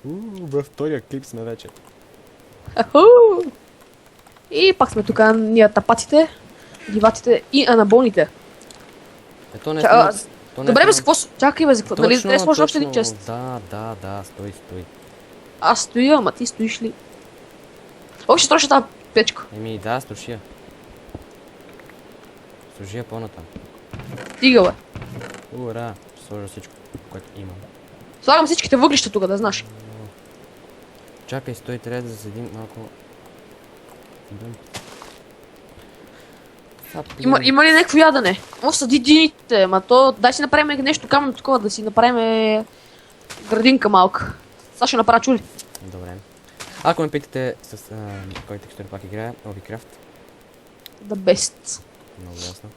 Във втория клип сме вече. Аху! И пак сме тук, ние тапаците, диваците и анаболните. Ето не е Ча- само... то не е Добре, бе, само- за какво? Чакай, бе, за какво? Нали, трябва да сложи още един чест. Да, стой. Аз стоя, ама ти стоиш ли? Още троши тази печка. Еми да, слушай я. Служи я по-натам. Стига, бе. Ура, ще сложа всичко, което имам. Слагам всичките въглища тук, да знаеш. Чакай, стой, трябва да заседим малко... Дъм. Има ли някакво ядене? О, съди дините, ма то дай си направим нещо каменно такова, да си направим градинка малка. Сега ще направя чули. Добре. Ако ме питате с кой текстур пак играе, Obicraft. The best. Много ясно.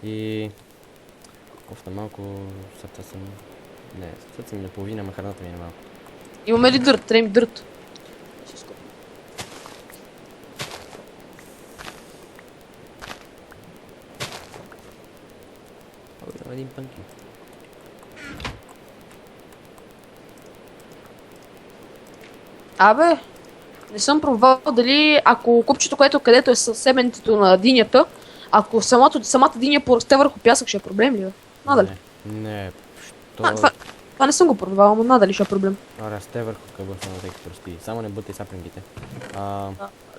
И... Кофта малко... Сърца съм... Не, сърца ми наполовина, ама храната ми е малко. Имаме ли дърт? Трябва ми дърт. О, един пънки. Абе, не съм пробвал дали ако купчето, където е със семенцето на динята, ако самата диня порасте върху пясък, ще е проблем ли, бе? Надали. Не, Това не съм го пробвал, но надали ще е проблем. расте върху къбърса на тъй като расти. Само не бъдете сапрингите.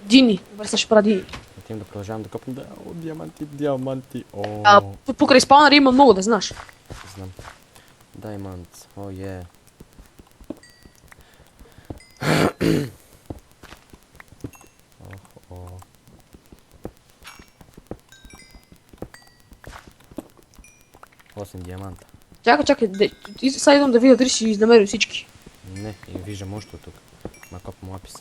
Дини. Добре, сега ще правя дини. Отивам да продължавам да копам. Да, о, диаманти. Покрай спаунъра има много, да знаеш. Знам. Diamonds. О, е. О. 8 диаманта. Чакай, сега идвам да видя дали си изнамерил всички. Не, и виждам още от тук. Ма копам лапис.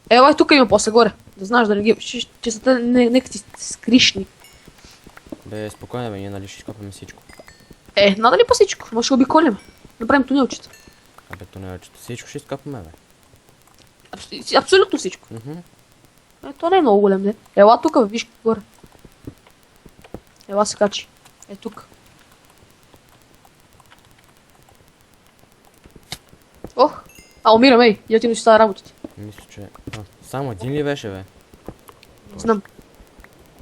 Елай, тук има после горе. Да знаеш да не ги... Че са те нека ти скришни. Бе, спокойно бе, ние нали ще изкопаме всичко. Надали по всичко, може ще обиколим. Направим тунелчета. Абе, тунелчето. Всичко ще изкопаме, бе. Абсолютно всичко. То не е много голем, не. Ела тук, виж горе. Ела се качи. Тук. Ох! Умирам, я ти си тази работа. Мисля, че... само един ли беше, бе? Знам.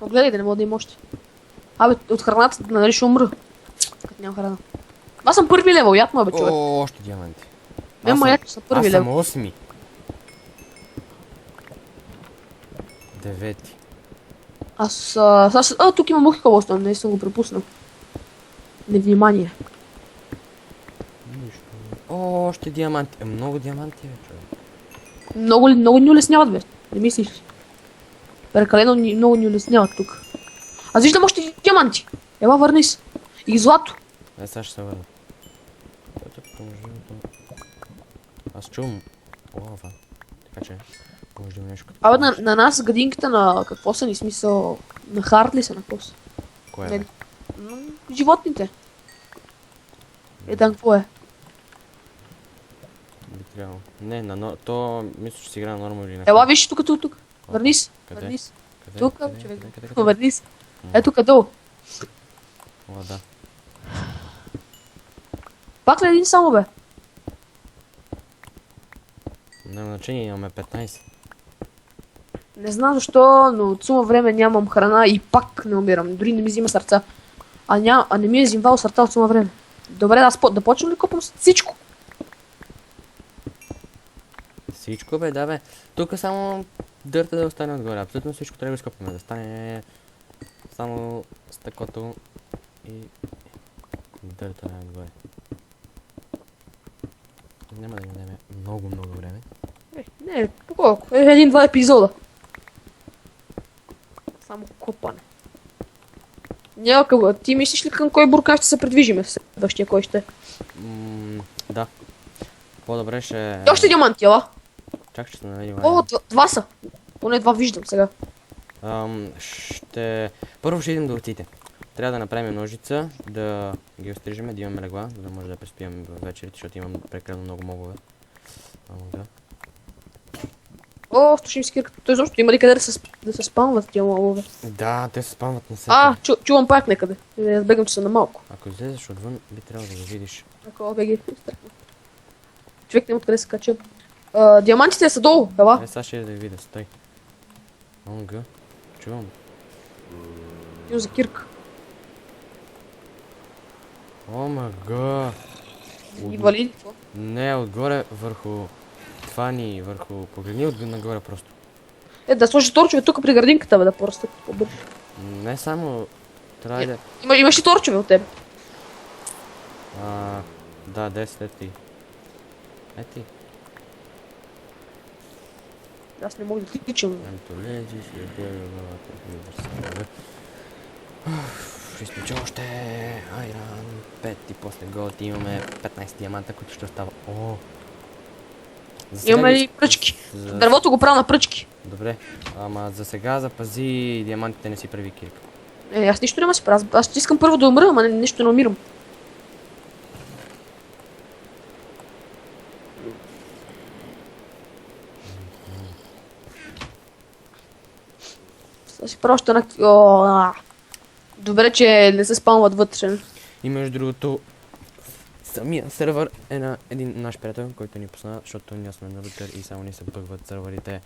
Но гледай да не мога да има още. Абе, от храната, нали ще умра. Като нямам храна. Аз съм първи левел, яд ма, бе, човек. Още диаманти. Яд съм първи левел. Аз съм 8. 9. Тук има мухи колостон, не съм го пропуснал. Невнимание. Нищо. Още диаманти. Много диаманти, бе, човек. Много ни улесняват, бе. Не мислиш ли? Прекалено много ни улесняват тук. Аз виждам още диаманти. Ела, върни се. И злато. Сега ще се върна. Аз чувам лава. Така че, може да има нещо като... Абе, на нас гадинката на какво са ни смисъл? На хард ли са, на какво са? Кое е? Животните. Там какво е? Би трябвало. Не, то мисля, че си игра на норма или на... Ела, виж тук. Върни се. Къде? Върни се. Къде? Тук, Къде? човек. Къде? Върни се. Тук долу. О, да. Пак ли един само, бе? Няма значение, имаме 15. Не знам защо, но от сума време нямам храна и пак не умирам. Дори не ми взима сърца. А не ми е взимвало сърца от сума време. Добре, да почвам ли копам с всичко? Всичко, бе, да, бе. Тук само дърта да остане отгоре. Абсолютно всичко трябва да изкопаме. Да стане само стъклото и дърта отгоре. Няма да ни много време. Не, по колко? Един-два епизода. Само копане. Някакъв, ти мислиш ли към кой буркан ще се придвижиме в следващия, кой ще? Да. По-добре ще... Още диаманти, ела? Чакай, ще се намерим. Два са. Поне два виждам сега. Първо ще идем до овците. Трябва да направим ножица, да ги острижеме, да имаме легла, за да може да преспием вечерите, защото имам прекалено много мобове. Да. Слушай ми скирката. Той защо има ли къде да се спамват тия мобове? Да, те се спамват на всеки. Чувам пак некъде. Да бегам, че са на малко. Ако излезеш отвън, би трябвало да го видиш. Ако беги. Човек няма откъде се кача. Диамантите са долу, ела. Сега ще да видя, стой. Онга. Чувам. Идем за кирка. О мага. И вали. Не, отгоре върху това ни, върху... Погледни нагоре просто. Да сложи торчове тук при градинката, бе, да порастат по-бързо. Не само... Трябва да... Имаш ли торчове от теб? Да, 10 ети. Ети. Аз не мога да тичам. Ето лези, ще изключа още айран 5 и после голд имаме 15 диаманта, които ще остава. О! Имаме ли пръчки? Дървото го правя на пръчки. Добре, ама за сега запази диамантите, не си прави кирка. Аз нищо няма си правя. Аз искам първо да умра, ама нищо не умирам. Сега си правя още една... Добре, че не се спамват вътре. И между другото, самия сервер е на един наш приятел, който ни пусна, защото ние сме на рутер и само ни се бъгват серверите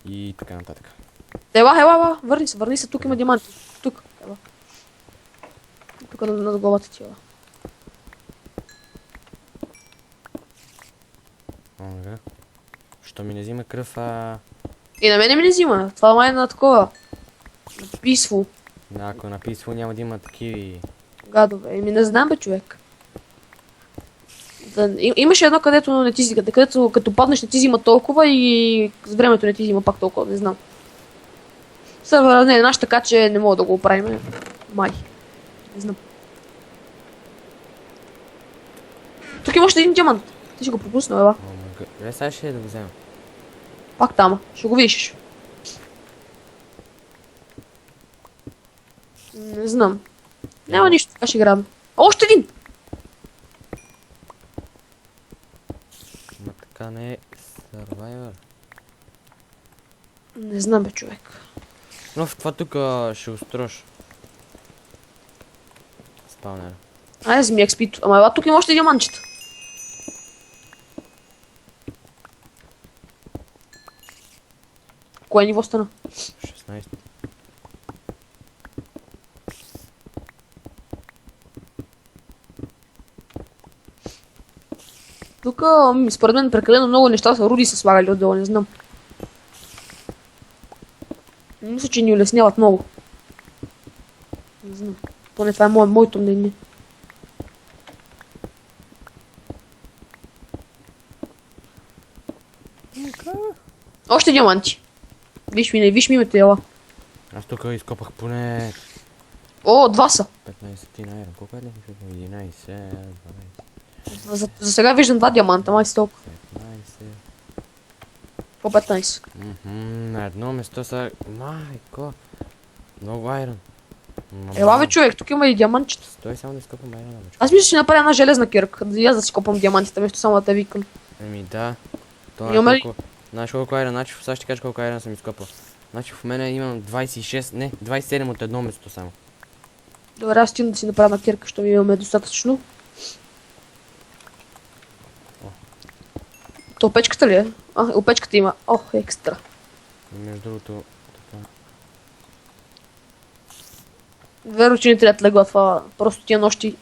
и така нататък. Ела, върни се, тук има диаманти. Тук, ела. Тук над главата ти, ела. Ага. Що ми не взима кръв, И на мене ми не взима. Това май е на такова. Peaceful. Ако на Peaceful няма да има такива... Гадове. Еми не знам, бе, човек. Имаше едно, където не ти където като паднеш не ти взима толкова и с времето не ти взима пак толкова, не знам. Сървъра не е наш, така че не мога да го оправим. Май. Не знам. Тук има още един диамант. Ти ще го пропусна, ела. Сега ще да го взема. Пак там. Ще го видиш. Не знам. Няма нищо, така ще играем. Още един! Ма така не е Survivor. Не знам, бе, човек. Но в това тук ще устрош. Спаунера. Айде вземи експито. Ама ела, тук има още диамантчета. Кое ниво стана? 16. Тук, според мен, прекалено много неща са руди са слагали отдолу, не знам. Мисля, че ни улесняват много. Не знам. Поне това е моето мнение. Още диаманти. Виж ми името, ела. Аз тук изкопах поне О, два са. 15 на евро. Колко е? 11, 12, За сега виждам два диаманта, май си толкова. 15. По 15. На едно место са... Майко! Много айрон. Ела, бе, човек, тук има и диамантчета. Стой само да изкопам айрона, бе. Аз мисля, че ще направя една железна кирка. Да аз да си копам диамантите, вместо само да те викам. Еми да. Това Имаме ли? колко... Знаеш колко айрон? Значи сега ще кажа колко айрон съм изкопал. Значи в мене имам 26, не, 27 от едно место само. Добре, аз стигна да си направя на кирка, защото ми имаме достатъчно. То опечката ли е? Опечката има. Ох, екстра. Между другото, така. Верно, че не трябва да легла това. Просто тия нощи.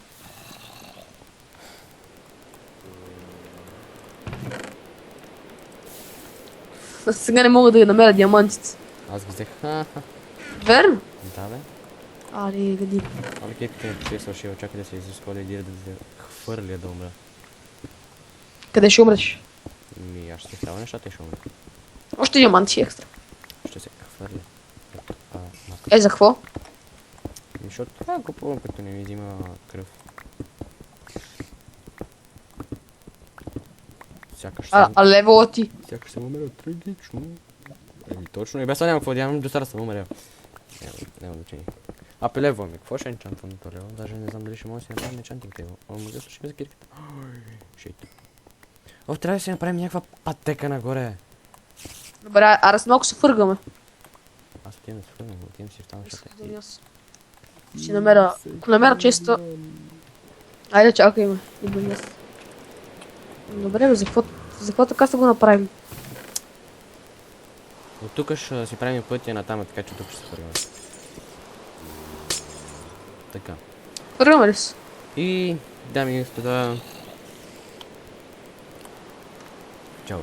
Сега не мога да намеря диамантите. Аз ги взех. Верно? Да, бе. Али, гади. Али кейката ми е свършила, чакай да се изразходя и да се хвърля да умра. Къде ще умреш? Ми, аз ще става нещата и ще умра. Още диаманти екстра. Ще се хвърля. За какво? Защото това купувам, като не ми взима кръв. Сякаш съм... А левела ти? Сякаш съм умерил трагично. Еми точно, и без това няма какво да имам, до сега съм умерил. Няма значение. Лево ми, какво ще енчантвам на това лево? Даже не знам дали ще мога да си направим енчантинг тейбъл. О, мога да слушаме за кирката. Шит. Трябва да си направим някаква пътека нагоре. Добре, аз малко се фъргаме. Аз отивам да се фъргам, отивам си в тази нещата. Ще намеря... Ако намеря често... Айде, чакай ме. Добре, бе, за какво За какво така са го направим? От тук ще си правим пътя на там, така че тук ще се вървим. Така. Върваме ли се? И, дами и господа, чао.